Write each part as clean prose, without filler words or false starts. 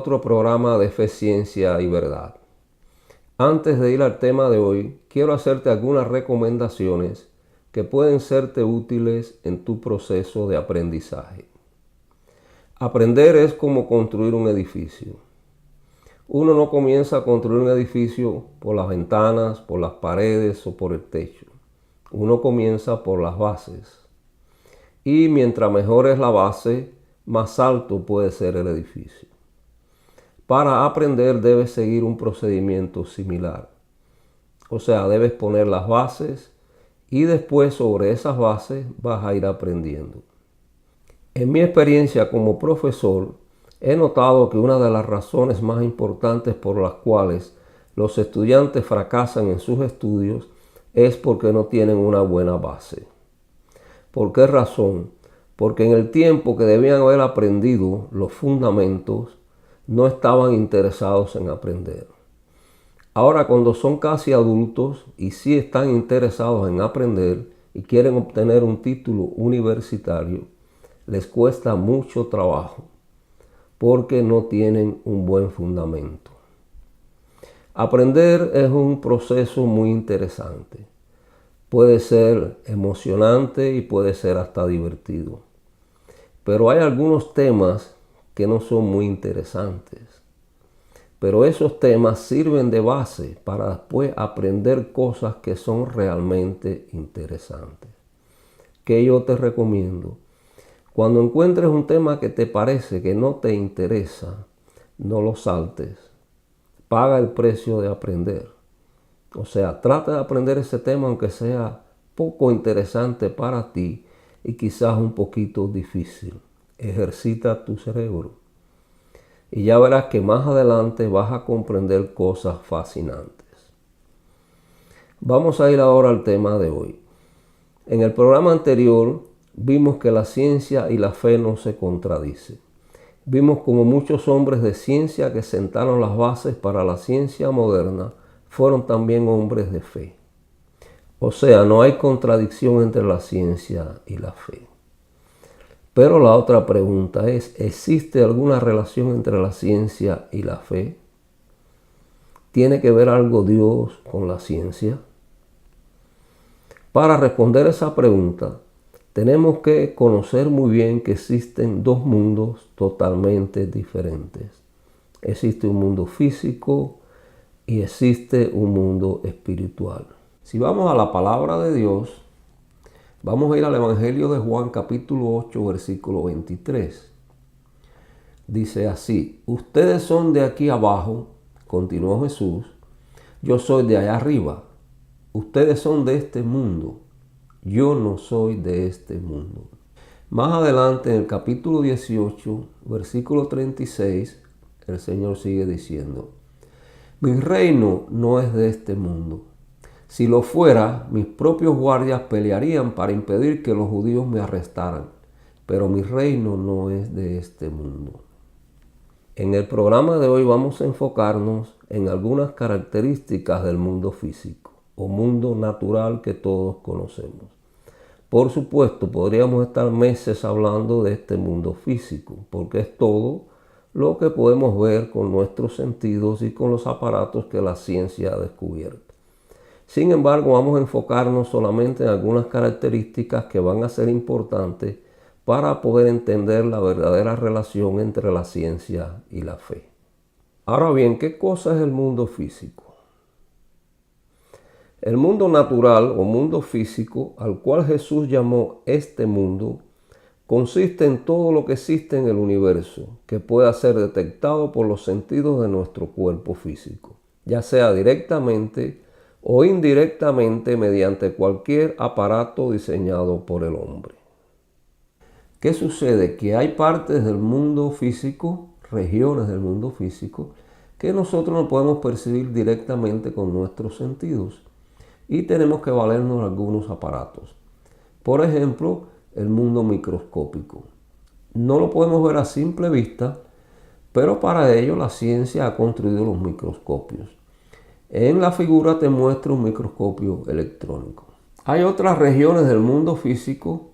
otro programa de Fe, Ciencia y Verdad. Antes de ir al tema de hoy, quiero hacerte algunas recomendaciones que pueden serte útiles en tu proceso de aprendizaje. Aprender es como construir un edificio. Uno no comienza a construir un edificio por las ventanas, por las paredes o por el techo. Uno comienza por las bases. Y mientras mejor es la base, más alto puede ser el edificio. Para aprender debes seguir un procedimiento similar. O sea, debes poner las bases y después sobre esas bases vas a ir aprendiendo. En mi experiencia como profesor, he notado que una de las razones más importantes por las cuales los estudiantes fracasan en sus estudios es porque no tienen una buena base. ¿Por qué razón? Porque en el tiempo que debían haber aprendido los fundamentos, no estaban interesados en aprender. Ahora, cuando son casi adultos y sí están interesados en aprender y quieren obtener un título universitario, les cuesta mucho trabajo porque no tienen un buen fundamento. Aprender es un proceso muy interesante. Puede ser emocionante y puede ser hasta divertido. Pero hay algunos temas que no son muy interesantes. Pero esos temas sirven de base para después aprender cosas que son realmente interesantes. ¿Qué yo te recomiendo? Cuando encuentres un tema que te parece que no te interesa, no lo saltes. Paga el precio de aprender. O sea, trata de aprender ese tema aunque sea poco interesante para ti y quizás un poquito difícil. Ejercita tu cerebro. Y ya verás que más adelante vas a comprender cosas fascinantes. Vamos a ir ahora al tema de hoy. En el programa anterior vimos que la ciencia y la fe no se contradicen. Vimos como muchos hombres de ciencia que sentaron las bases para la ciencia moderna fueron también hombres de fe. O sea, no hay contradicción entre la ciencia y la fe. Pero la otra pregunta es, ¿existe alguna relación entre la ciencia y la fe? ¿Tiene que ver algo Dios con la ciencia? Para responder esa pregunta, tenemos que conocer muy bien que existen dos mundos totalmente diferentes. Existe un mundo físico y existe un mundo espiritual. Si vamos a la palabra de Dios, vamos a ir al Evangelio de Juan capítulo 8, versículo 23. Dice así, ustedes son de aquí abajo, continuó Jesús, yo soy de allá arriba. Ustedes son de este mundo, yo no soy de este mundo. Más adelante en el capítulo 18, versículo 36, el Señor sigue diciendo, mi reino no es de este mundo. Si lo fuera, mis propios guardias pelearían para impedir que los judíos me arrestaran, pero mi reino no es de este mundo. En el programa de hoy vamos a enfocarnos en algunas características del mundo físico o mundo natural que todos conocemos. Por supuesto, podríamos estar meses hablando de este mundo físico, porque es todo lo que podemos ver con nuestros sentidos y con los aparatos que la ciencia ha descubierto. Sin embargo, vamos a enfocarnos solamente en algunas características que van a ser importantes para poder entender la verdadera relación entre la ciencia y la fe. Ahora bien, ¿qué cosa es el mundo físico? El mundo natural o mundo físico, al cual Jesús llamó este mundo, consiste en todo lo que existe en el universo, que pueda ser detectado por los sentidos de nuestro cuerpo físico, ya sea directamente o indirectamente mediante cualquier aparato diseñado por el hombre. ¿Qué sucede? Que hay partes del mundo físico, regiones del mundo físico, que nosotros no podemos percibir directamente con nuestros sentidos y tenemos que valernos de algunos aparatos. Por ejemplo, el mundo microscópico. No lo podemos ver a simple vista, pero para ello la ciencia ha construido los microscopios. En la figura te muestro un microscopio electrónico. Hay otras regiones del mundo físico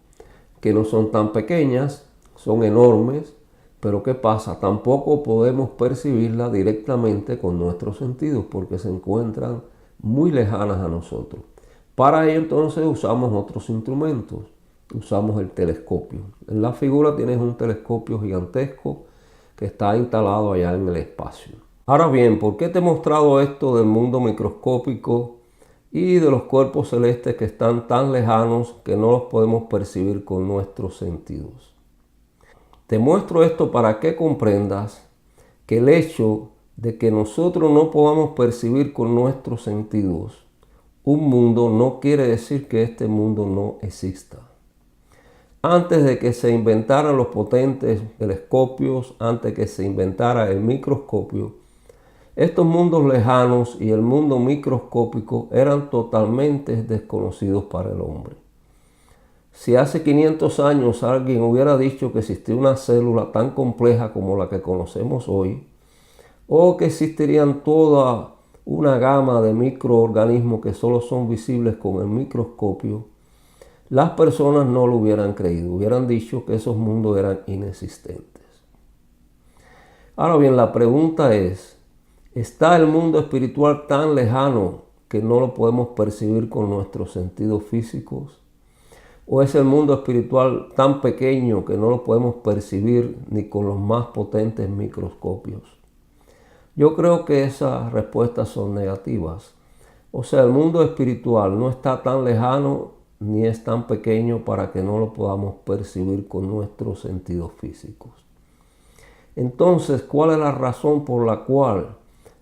que no son tan pequeñas, son enormes, Pero ¿qué pasa? Tampoco podemos percibirla directamente con nuestros sentidos porque se encuentran muy lejanas a nosotros. Para ello entonces usamos otros instrumentos. Usamos el telescopio. En la figura tienes un telescopio gigantesco que está instalado allá en el espacio. Ahora bien, ¿por qué te he mostrado esto del mundo microscópico y de los cuerpos celestes que están tan lejanos que no los podemos percibir con nuestros sentidos? Te muestro esto para que comprendas que el hecho de que nosotros no podamos percibir con nuestros sentidos un mundo no quiere decir que este mundo no exista. Antes de que se inventaran los potentes telescopios, antes de que se inventara el microscopio, estos mundos lejanos y el mundo microscópico eran totalmente desconocidos para el hombre. Si hace 500 años alguien hubiera dicho que existía una célula tan compleja como la que conocemos hoy, o que existirían toda una gama de microorganismos que solo son visibles con el microscopio, las personas no lo hubieran creído, hubieran dicho que esos mundos eran inexistentes. Ahora bien, la pregunta es, ¿está el mundo espiritual tan lejano que no lo podemos percibir con nuestros sentidos físicos? ¿O es el mundo espiritual tan pequeño que no lo podemos percibir ni con los más potentes microscopios? Yo creo que esas respuestas son negativas. O sea, el mundo espiritual no está tan lejano ni es tan pequeño para que no lo podamos percibir con nuestros sentidos físicos. Entonces, ¿cuál es la razón por la cual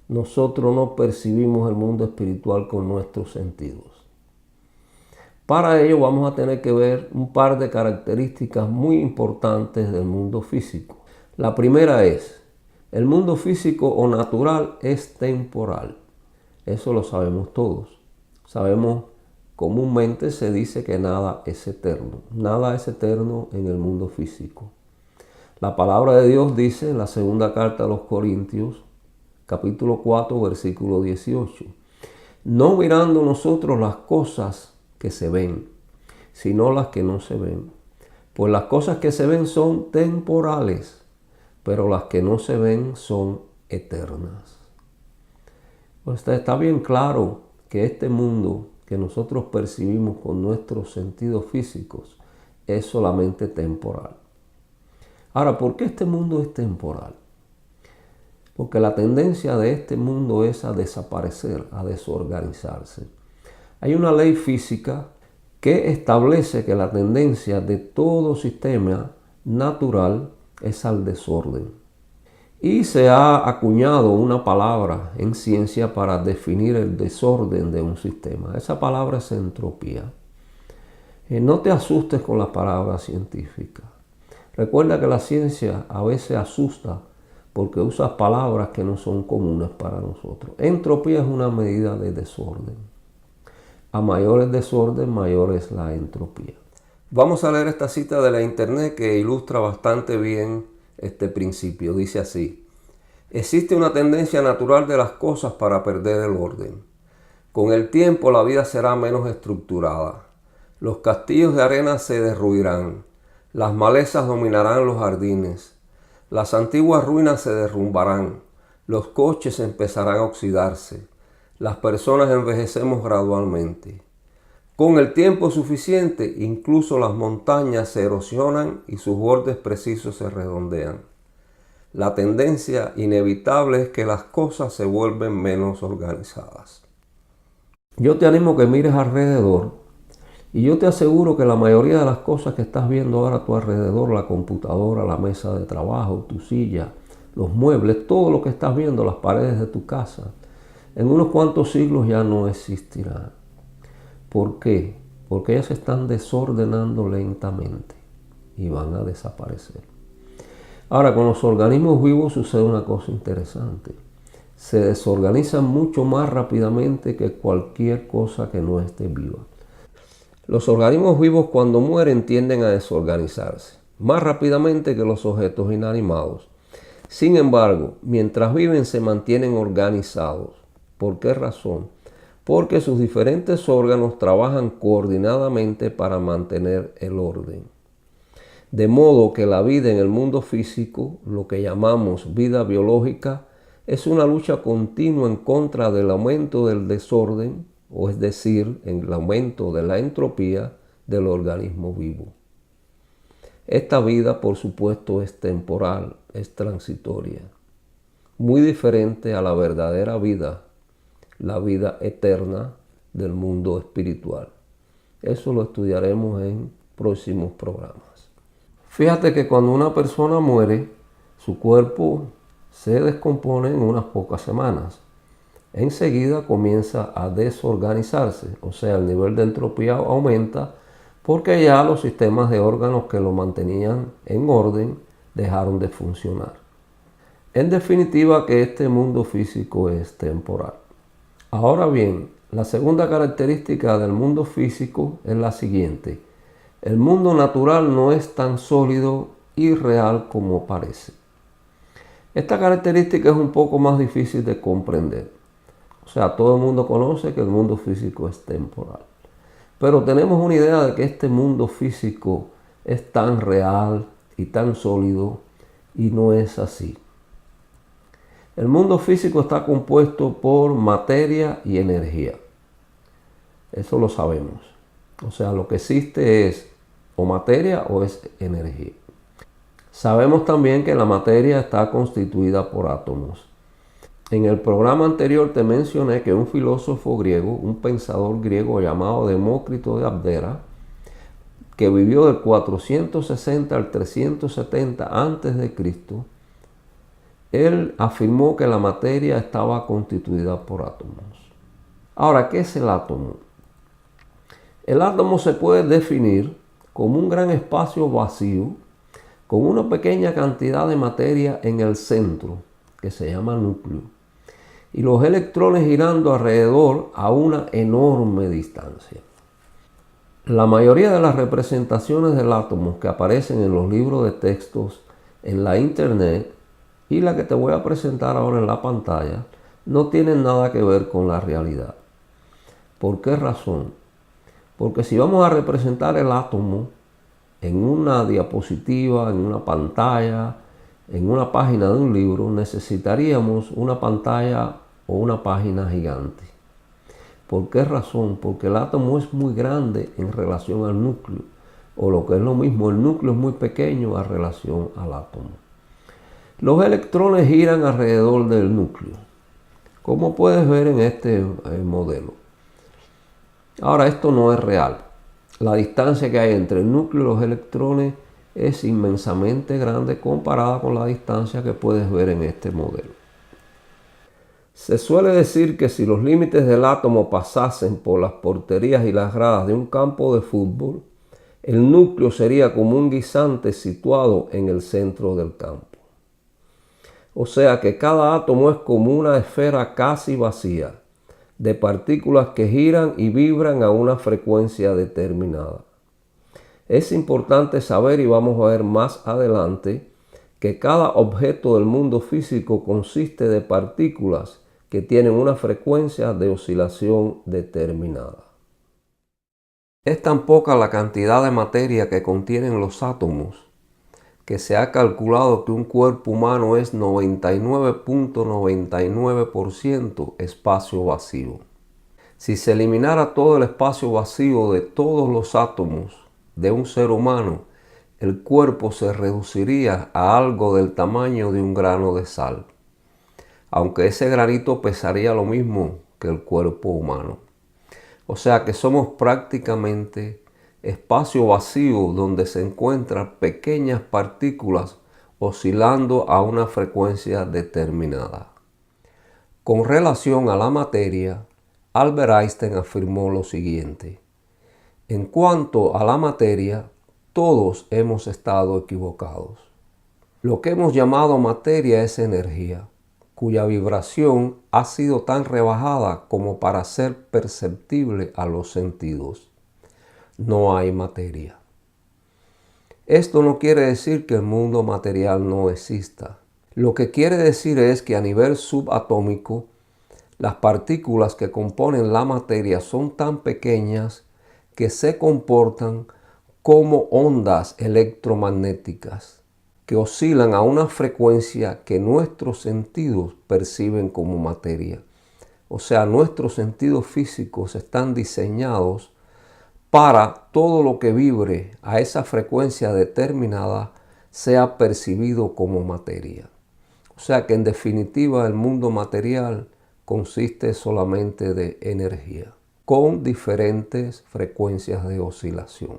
nosotros no percibimos el mundo espiritual con nuestros sentidos? Para ello vamos a tener que ver un par de características muy importantes del mundo físico. La primera es, el mundo físico o natural es temporal. Eso lo sabemos todos. Sabemos, comúnmente se dice que nada es eterno. Nada es eterno en el mundo físico. La palabra de Dios dice en la segunda carta a los Corintios, capítulo 4, versículo 18, no mirando nosotros las cosas que se ven, sino las que no se ven. Pues las cosas que se ven son temporales, pero las que no se ven son eternas. Pues está bien claro que este mundo que nosotros percibimos con nuestros sentidos físicos es solamente temporal. Ahora, ¿por qué este mundo es temporal? Porque la tendencia de este mundo es a desaparecer, a desorganizarse. Hay una ley física que establece que la tendencia de todo sistema natural es al desorden. Y se ha acuñado una palabra en ciencia para definir el desorden de un sistema. Esa palabra es entropía. No te asustes con las palabras científicas. Recuerda que la ciencia a veces asusta porque usa palabras que no son comunes para nosotros. Entropía es una medida de desorden. A mayor el desorden, mayor es la entropía. Vamos a leer esta cita de la internet que ilustra bastante bien este principio. Dice así: existe una tendencia natural de las cosas para perder el orden. Con el tiempo la vida será menos estructurada. Los castillos de arena se derruirán. Las malezas dominarán los jardines. Las antiguas ruinas se derrumbarán. Los coches empezarán a oxidarse. Las personas envejecemos gradualmente. Con el tiempo suficiente, incluso las montañas se erosionan y sus bordes precisos se redondean. La tendencia inevitable es que las cosas se vuelven menos organizadas. Yo te animo a que mires alrededor y yo te aseguro que la mayoría de las cosas que estás viendo ahora a tu alrededor, la computadora, la mesa de trabajo, tu silla, los muebles, todo lo que estás viendo, las paredes de tu casa, en unos cuantos siglos ya no existirán. ¿Por qué? Porque ellas se están desordenando lentamente y van a desaparecer. Ahora, con los organismos vivos sucede una cosa interesante. Se desorganizan mucho más rápidamente que cualquier cosa que no esté viva. Los organismos vivos cuando mueren tienden a desorganizarse más rápidamente que los objetos inanimados. Sin embargo, mientras viven se mantienen organizados. ¿Por qué razón? Porque sus diferentes órganos trabajan coordinadamente para mantener el orden. De modo que la vida en el mundo físico, lo que llamamos vida biológica, es una lucha continua en contra del aumento del desorden, o es decir, en el aumento de la entropía del organismo vivo. Esta vida, por supuesto, es temporal, es transitoria, muy diferente a la verdadera vida, la vida eterna del mundo espiritual. Eso lo estudiaremos en próximos programas. Fíjate que cuando una persona muere, su cuerpo se descompone en unas pocas semanas. Enseguida comienza a desorganizarse, o sea, el nivel de entropía aumenta porque ya los sistemas de órganos que lo mantenían en orden dejaron de funcionar. En definitiva, que este mundo físico es temporal. Ahora bien, la segunda característica del mundo físico es la siguiente. El mundo natural no es tan sólido y real como parece. Esta característica es un poco más difícil de comprender. O sea, todo el mundo conoce que el mundo físico es temporal. Pero tenemos una idea de que este mundo físico es tan real y tan sólido, y no es así. El mundo físico está compuesto por materia y energía. Eso lo sabemos. O sea, lo que existe es o materia o es energía. Sabemos también que la materia está constituida por átomos. En el programa anterior te mencioné que un filósofo griego, un pensador griego llamado Demócrito de Abdera, que vivió del 460 al 370 a.C., él afirmó que la materia estaba constituida por átomos. Ahora, ¿qué es el átomo? El átomo se puede definir como un gran espacio vacío con una pequeña cantidad de materia en el centro, que se llama núcleo, y los electrones girando alrededor a una enorme distancia. La mayoría de las representaciones del átomo que aparecen en los libros de textos, en la internet y la que te voy a presentar ahora en la pantalla, no tienen nada que ver con la realidad. ¿Por qué razón? Porque si vamos a representar el átomo en una diapositiva, en una pantalla, en una página de un libro, necesitaríamos una pantalla o una página gigante. ¿Por qué razón? Porque el átomo es muy grande en relación al núcleo, o lo que es lo mismo, el núcleo es muy pequeño en relación al átomo. Los electrones giran alrededor del núcleo, como puedes ver en este modelo. Ahora, esto no es real. La distancia que hay entre el núcleo y los electrones es inmensamente grande comparada con la distancia que puedes ver en este modelo. Se suele decir que si los límites del átomo pasasen por las porterías y las gradas de un campo de fútbol, el núcleo sería como un guisante situado en el centro del campo. O sea que cada átomo es como una esfera casi vacía, de partículas que giran y vibran a una frecuencia determinada. Es importante saber, y vamos a ver más adelante, que cada objeto del mundo físico consiste de partículas que tienen una frecuencia de oscilación determinada. Es tan poca la cantidad de materia que contienen los átomos que se ha calculado que un cuerpo humano es 99.99% espacio vacío. Si se eliminara todo el espacio vacío de todos los átomos de un ser humano, el cuerpo se reduciría a algo del tamaño de un grano de sal, aunque ese granito pesaría lo mismo que el cuerpo humano. O sea que somos prácticamente espacio vacío donde se encuentran pequeñas partículas oscilando a una frecuencia determinada. Con relación a la materia, Albert Einstein afirmó lo siguiente: en cuanto a la materia, todos hemos estado equivocados. Lo que hemos llamado materia es energía, cuya vibración ha sido tan rebajada como para ser perceptible a los sentidos. No hay materia. Esto no quiere decir que el mundo material no exista. Lo que quiere decir es que a nivel subatómico, las partículas que componen la materia son tan pequeñas que se comportan como ondas electromagnéticas que oscilan a una frecuencia que nuestros sentidos perciben como materia. O sea, nuestros sentidos físicos están diseñados para todo lo que vibre a esa frecuencia determinada sea percibido como materia. O sea que en definitiva el mundo material consiste solamente de energía, con diferentes frecuencias de oscilación.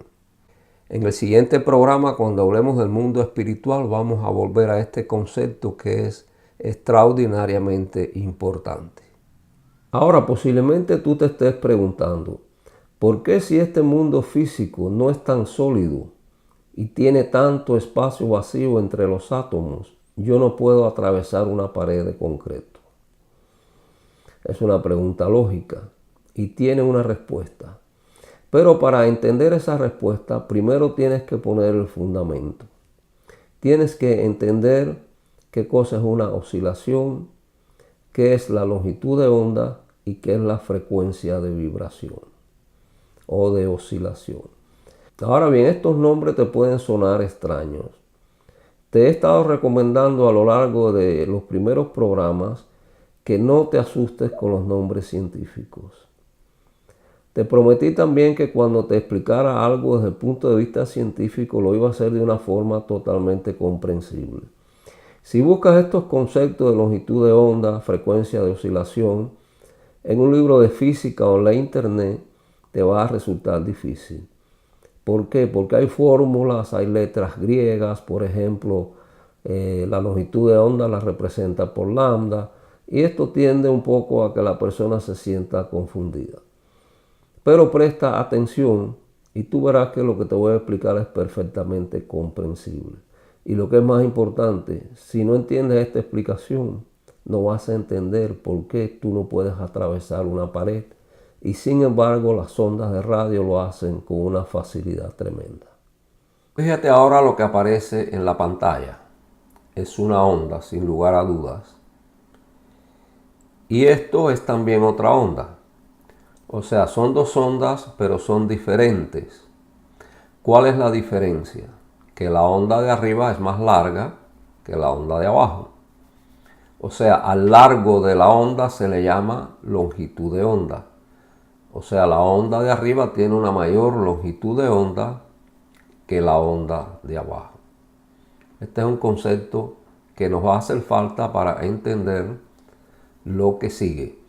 En el siguiente programa, cuando hablemos del mundo espiritual, vamos a volver a este concepto que es extraordinariamente importante. Ahora, posiblemente tú te estés preguntando, ¿por qué si este mundo físico no es tan sólido y tiene tanto espacio vacío entre los átomos, yo no puedo atravesar una pared de concreto? Es una pregunta lógica y tiene una respuesta. Pero para entender esa respuesta, primero tienes que poner el fundamento. Tienes que entender qué cosa es una oscilación, qué es la longitud de onda y qué es la frecuencia de vibración o de oscilación. Ahora bien, estos nombres te pueden sonar extraños. Te he estado recomendando a lo largo de los primeros programas que no te asustes con los nombres científicos. Te prometí también que cuando te explicara algo desde el punto de vista científico lo iba a hacer de una forma totalmente comprensible. Si buscas estos conceptos de longitud de onda, frecuencia de oscilación, en un libro de física o en la internet, te va a resultar difícil. ¿Por qué? Porque hay fórmulas, hay letras griegas, por ejemplo, la longitud de onda la representa por lambda, y esto tiende un poco a que la persona se sienta confundida. Pero presta atención y tú verás que lo que te voy a explicar es perfectamente comprensible. Y lo que es más importante, si no entiendes esta explicación, no vas a entender por qué tú no puedes atravesar una pared. Y sin embargo, las ondas de radio lo hacen con una facilidad tremenda. Fíjate ahora lo que aparece en la pantalla. Es una onda, sin lugar a dudas. Y esto es también otra onda. O sea, son dos ondas, pero son diferentes. ¿Cuál es la diferencia? Que la onda de arriba es más larga que la onda de abajo. O sea, al largo de la onda se le llama longitud de onda. O sea, la onda de arriba tiene una mayor longitud de onda que la onda de abajo. Este es un concepto que nos va a hacer falta para entender lo que sigue.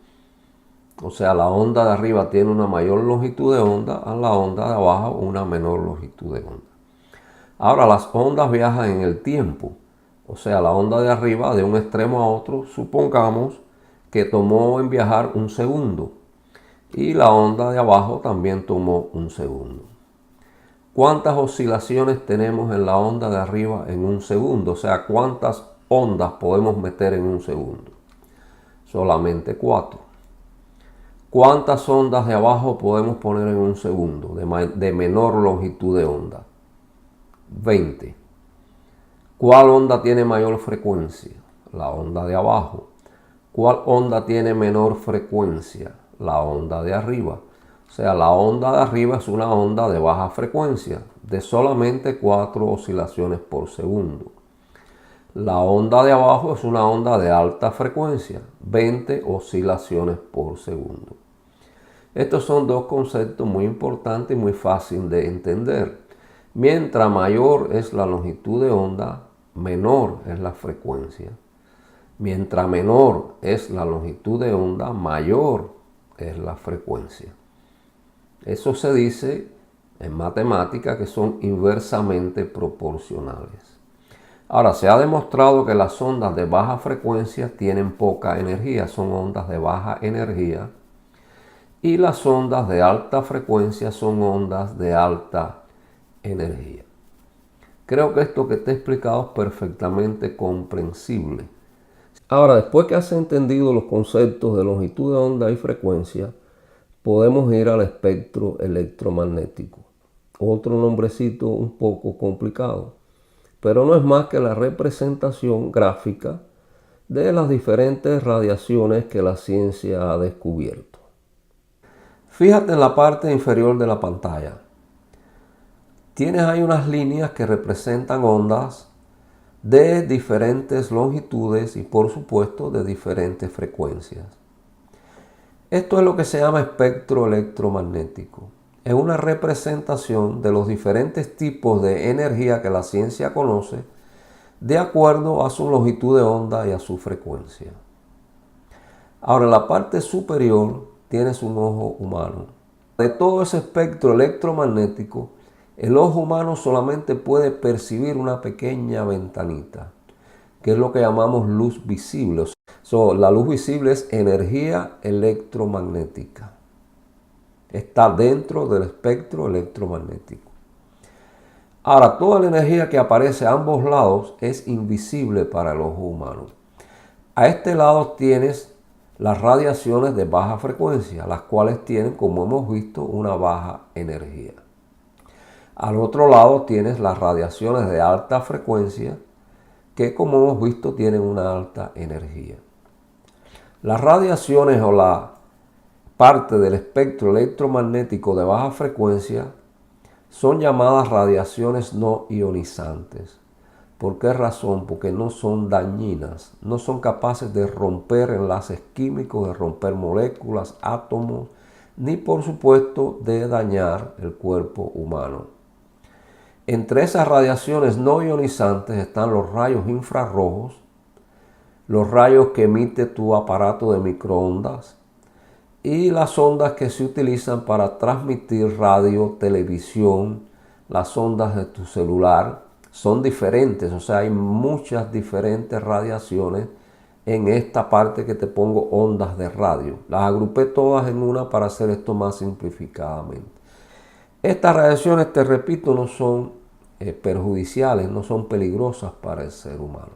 O sea, la onda de arriba tiene una mayor longitud de onda a la onda de abajo una menor longitud de onda. Ahora, las ondas viajan en el tiempo. O sea, la onda de arriba de un extremo a otro, supongamos que tomó en viajar un segundo. Y la onda de abajo también tomó un segundo. ¿Cuántas oscilaciones tenemos en la onda de arriba en un segundo? O sea, ¿cuántas ondas podemos meter en un segundo? Solamente 4. ¿Cuántas ondas de abajo podemos poner en un segundo de menor longitud de onda? 20. ¿Cuál onda tiene mayor frecuencia? La onda de abajo. ¿Cuál onda tiene menor frecuencia? La onda de arriba. O sea, la onda de arriba es una onda de baja frecuencia, de solamente 4 oscilaciones por segundo. La onda de abajo es una onda de alta frecuencia, 20 oscilaciones por segundo. Estos son dos conceptos muy importantes y muy fáciles de entender. Mientras mayor es la longitud de onda, menor es la frecuencia. Mientras menor es la longitud de onda, mayor es la frecuencia. Eso se dice en matemática que son inversamente proporcionales. Ahora, se ha demostrado que las ondas de baja frecuencia tienen poca energía, son ondas de baja energía. Y las ondas de alta frecuencia son ondas de alta energía. Creo que esto que te he explicado es perfectamente comprensible. Ahora, después que has entendido los conceptos de longitud de onda y frecuencia, podemos ir al espectro electromagnético. Otro nombrecito un poco complicado, pero no es más que la representación gráfica de las diferentes radiaciones que la ciencia ha descubierto. Fíjate en la parte inferior de la pantalla. tienes ahí unas líneas que representan ondas de diferentes longitudes y por supuesto de diferentes frecuencias. Esto es lo que se llama espectro electromagnético. Es una representación de los diferentes tipos de energía que la ciencia conoce de acuerdo a su longitud de onda y a su frecuencia. Ahora, en la parte superior tienes un ojo humano. De todo ese espectro electromagnético, el ojo humano solamente puede percibir una pequeña ventanita, que es lo que llamamos luz visible. La luz visible es energía electromagnética. Está dentro del espectro electromagnético. Ahora, toda la energía que aparece a ambos lados es invisible para el ojo humano. A este lado tienes las radiaciones de baja frecuencia, las cuales tienen, como hemos visto, una baja energía. Al otro lado tienes las radiaciones de alta frecuencia, que como hemos visto tienen una alta energía. Las radiaciones o la parte del espectro electromagnético de baja frecuencia son llamadas radiaciones no ionizantes. ¿Por qué razón? Porque no son dañinas, no son capaces de romper enlaces químicos, de romper moléculas, átomos, ni por supuesto de dañar el cuerpo humano. Entre esas radiaciones no ionizantes están los rayos infrarrojos, los rayos que emite tu aparato de microondas y las ondas que se utilizan para transmitir radio, televisión, las ondas de tu celular. Son diferentes, o sea, hay muchas diferentes radiaciones en esta parte que te pongo ondas de radio. Las agrupé todas en una para hacer esto más simplificadamente. Estas radiaciones, te repito, no son perjudiciales, no son peligrosas para el ser humano.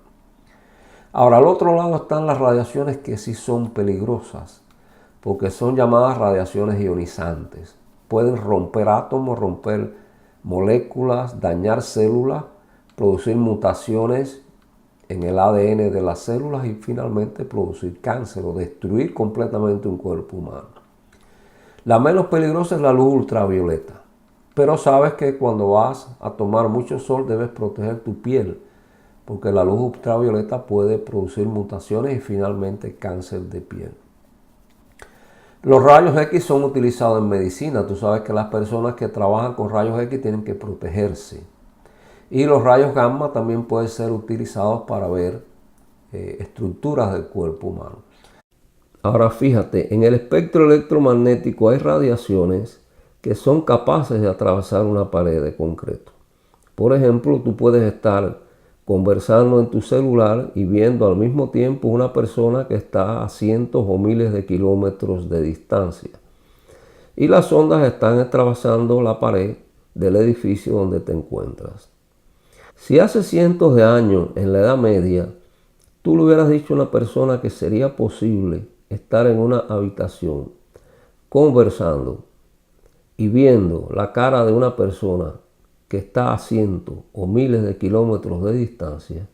Ahora, al otro lado están las radiaciones que sí son peligrosas, porque son llamadas radiaciones ionizantes. Pueden romper átomos, romper moléculas, dañar células, producir mutaciones en el ADN de las células y finalmente producir cáncer o destruir completamente un cuerpo humano. La menos peligrosa es la luz ultravioleta, pero sabes que cuando vas a tomar mucho sol debes proteger tu piel, porque la luz ultravioleta puede producir mutaciones y finalmente cáncer de piel. Los rayos X son utilizados en medicina. Tú sabes que las personas que trabajan con rayos X tienen que protegerse. Y los rayos gamma también pueden ser utilizados para ver estructuras del cuerpo humano. Ahora fíjate, en el espectro electromagnético hay radiaciones que son capaces de atravesar una pared de concreto. Por ejemplo, tú puedes estar conversando en tu celular y viendo al mismo tiempo una persona que está a cientos o miles de kilómetros de distancia. Y las ondas están atravesando la pared del edificio donde te encuentras. Si hace cientos de años, en la Edad Media, tú le hubieras dicho a una persona que sería posible estar en una habitación conversando y viendo la cara de una persona que está a cientos o miles de kilómetros de distancia,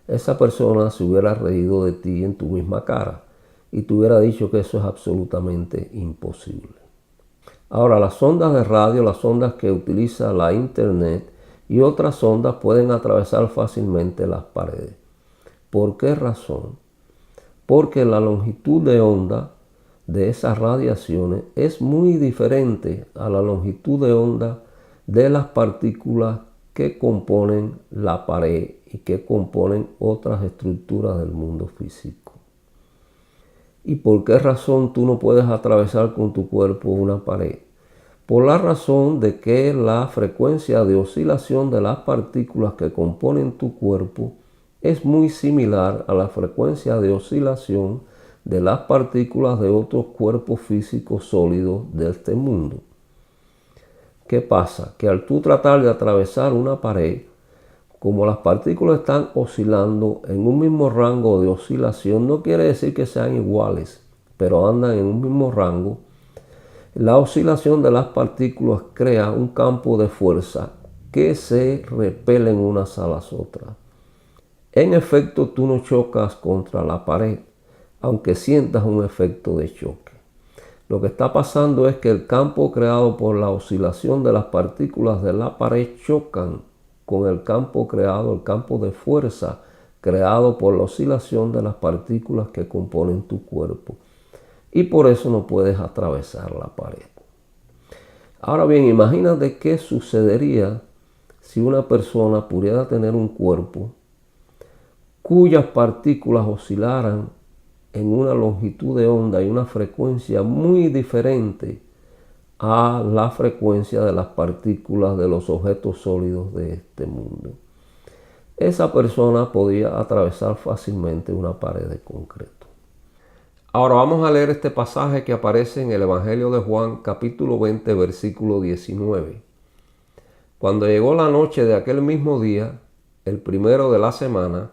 esa persona se hubiera reído de ti en tu misma cara y te hubiera dicho que eso es absolutamente imposible. Ahora, las ondas de radio, las ondas que utiliza la internet y otras ondas pueden atravesar fácilmente las paredes. ¿Por qué razón? Porque la longitud de onda de esas radiaciones es muy diferente a la longitud de onda de las partículas que componen la pared y que componen otras estructuras del mundo físico. ¿Y por qué razón tú no puedes atravesar con tu cuerpo una pared? Por la razón de que la frecuencia de oscilación de las partículas que componen tu cuerpo es muy similar a la frecuencia de oscilación de las partículas de otros cuerpos físicos sólidos de este mundo. ¿Qué pasa? Que al tú tratar de atravesar una pared, como las partículas están oscilando en un mismo rango de oscilación, no quiere decir que sean iguales, pero andan en un mismo rango. La oscilación de las partículas crea un campo de fuerza que se repelen unas a las otras. En efecto, tú no chocas contra la pared, aunque sientas un efecto de choque. Lo que está pasando es que el campo creado por la oscilación de las partículas de la pared chocan con el campo creado, el campo de fuerza creado por la oscilación de las partículas que componen tu cuerpo. Y por eso no puedes atravesar la pared. Ahora bien, imagínate qué sucedería si una persona pudiera tener un cuerpo cuyas partículas oscilaran en una longitud de onda y una frecuencia muy diferente a la frecuencia de las partículas de los objetos sólidos de este mundo. Esa persona podía atravesar fácilmente una pared de concreto. Ahora vamos a leer este pasaje que aparece en el Evangelio de Juan, capítulo 20, versículo 19. Cuando llegó la noche de aquel mismo día, el primero de la semana,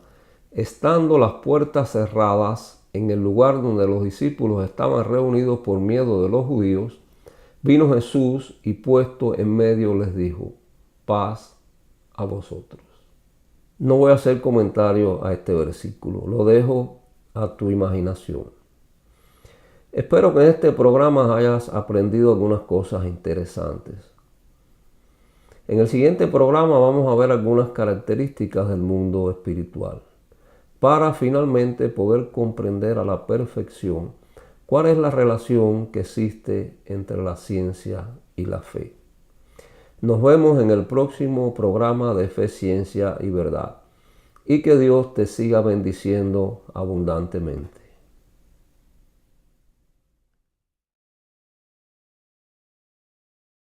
estando las puertas cerradas en el lugar donde los discípulos estaban reunidos por miedo de los judíos, vino Jesús y puesto en medio les dijo: paz a vosotros. No voy a hacer comentario a este versículo, lo dejo a tu imaginación. Espero que en este programa hayas aprendido algunas cosas interesantes. En el siguiente programa vamos a ver algunas características del mundo espiritual, para finalmente poder comprender a la perfección cuál es la relación que existe entre la ciencia y la fe. Nos vemos en el próximo programa de Fe, Ciencia y Verdad, y que Dios te siga bendiciendo abundantemente.